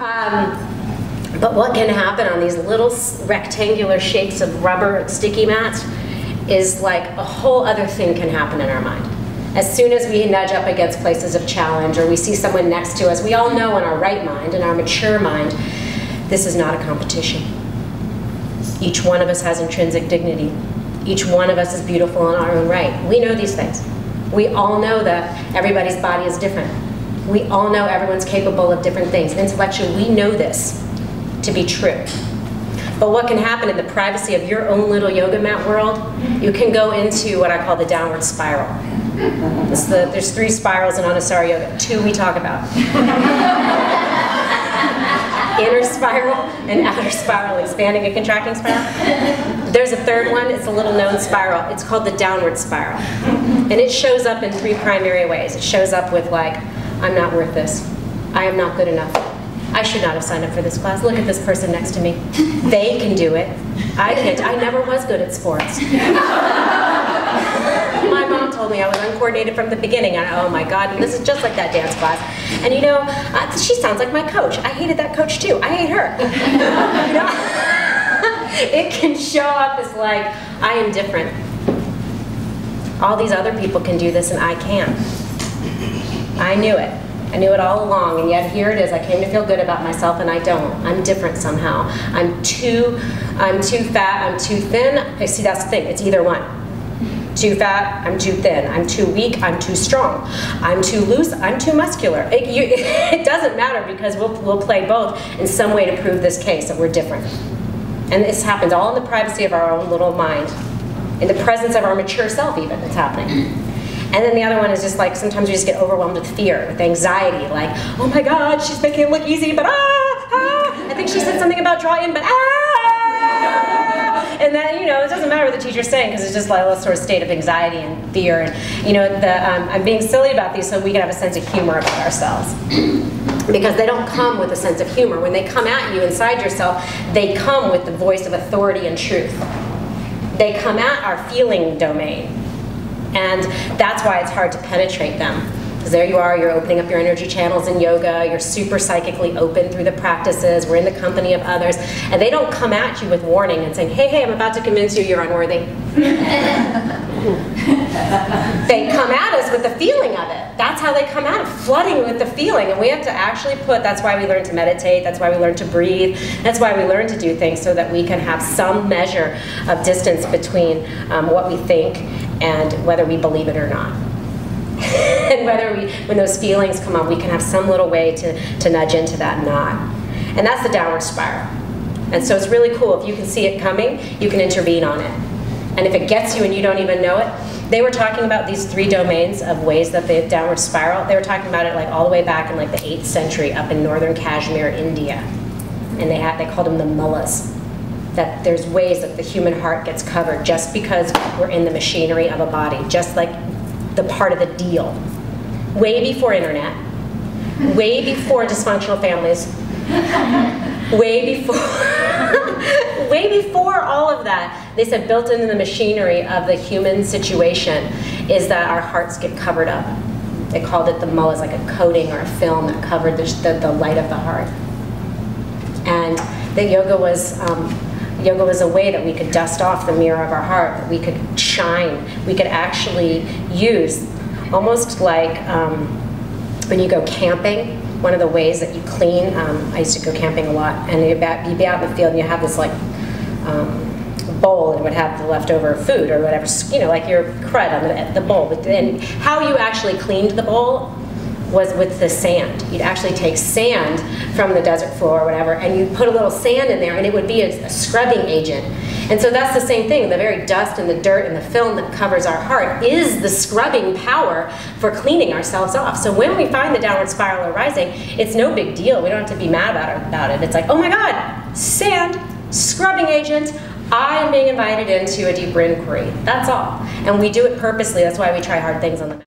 But what can happen on these little rectangular shapes of rubber sticky mats is like a whole other thing can happen in our mind. As soon as we nudge up against places of challenge or we see someone next to us, we all know in our right mind, in our mature mind, this is not a competition. Each one of us has intrinsic dignity. Each one of us is beautiful in our own right. We know these things. We all know that everybody's body is different. We all know everyone's capable of different things. Intellectually, we know this to be true. But what can happen in the privacy of your own little yoga mat world, you can go into what I call the downward spiral. There's 3 spirals in Anusara Yoga. 2 we talk about. Inner spiral and outer spiral, expanding and contracting spiral. There's a 3rd one, it's a little known spiral. It's called the downward spiral. And it shows up in 3 primary ways. It shows up with like, I'm not worth this. I am not good enough. I should not have signed up for this class. Look at this person next to me. They can do it. I can't. I never was good at sports. My mom told me I was uncoordinated from the beginning. And oh my God, and this is just like that dance class. And you know, she sounds like my coach. I hated that coach too. I hate her. You know? It can show up as like, I am different. All these other people can do this and I can't. I knew it. I knew it all along, and yet here it is. I came to feel good about myself, and I don't. I'm different somehow. I'm too fat, I'm too thin. I see, that's the thing. It's either one. Too fat, I'm too thin. I'm too weak, I'm too strong. I'm too loose, I'm too muscular. It doesn't matter because we'll play both in some way to prove this case that we're different. And this happens all in the privacy of our own little mind, in the presence of our mature self even, it's happening. And then the other one is just like, sometimes we just get overwhelmed with fear, with anxiety, like, oh my God, she's making it look easy, but I think she said something about draw in, but and then, you know, it doesn't matter what the teacher's saying because it's just like a sort of state of anxiety and fear. And, you know, I'm being silly about these so we can have a sense of humor about ourselves. Because they don't come with a sense of humor. When they come at you inside yourself, they come with the voice of authority and truth. They come at our feeling domain. And that's why it's hard to penetrate them. Because there you are, you're opening up your energy channels in yoga, you're super psychically open through the practices, we're in the company of others, and they don't come at you with warning and saying, hey, hey, I'm about to convince you you're unworthy. They come at us with the feeling of it. That's how they come at it, flooding with the feeling. And we have to actually that's why we learn to meditate, that's why we learn to breathe, that's why we learn to do things so that we can have some measure of distance between what we think and whether we believe it or not. And when those feelings come up, we can have some little way to nudge into that knot. And that's the downward spiral. And so it's really cool. If you can see it coming, you can intervene on it. And if it gets you and you don't even know it, they were talking about these 3 domains of ways that the downward spiral, they were talking about it like all the way back in like the 8th century up in northern Kashmir, India. And they called them the mullahs. That there's ways that the human heart gets covered just because we're in the machinery of a body, just like the part of the deal. Way before internet, way before dysfunctional families, way before all of that, they said built into the machinery of the human situation is that our hearts get covered up. They called it the mullahs, like a coating or a film that covered the light of the heart. And the yoga was a way that we could dust off the mirror of our heart, that we could shine, we could actually use, almost like when you go camping, one of the ways that you clean, I used to go camping a lot, and you'd be out in the field and you have this like bowl and it would have the leftover food or whatever, you know, like your crud on the bowl. And how you actually cleaned the bowl was with the sand. You'd actually take sand from the desert floor or whatever, and you'd put a little sand in there, and it would be a scrubbing agent. And so that's the same thing. The very dust and the dirt and the film that covers our heart is the scrubbing power for cleaning ourselves off. So when we find the downward spiral arising, it's no big deal. We don't have to be mad about it. It's like, oh my God, sand, scrubbing agent, I am being invited into a deeper inquiry. That's all. And we do it purposely. That's why we try hard things on the mat.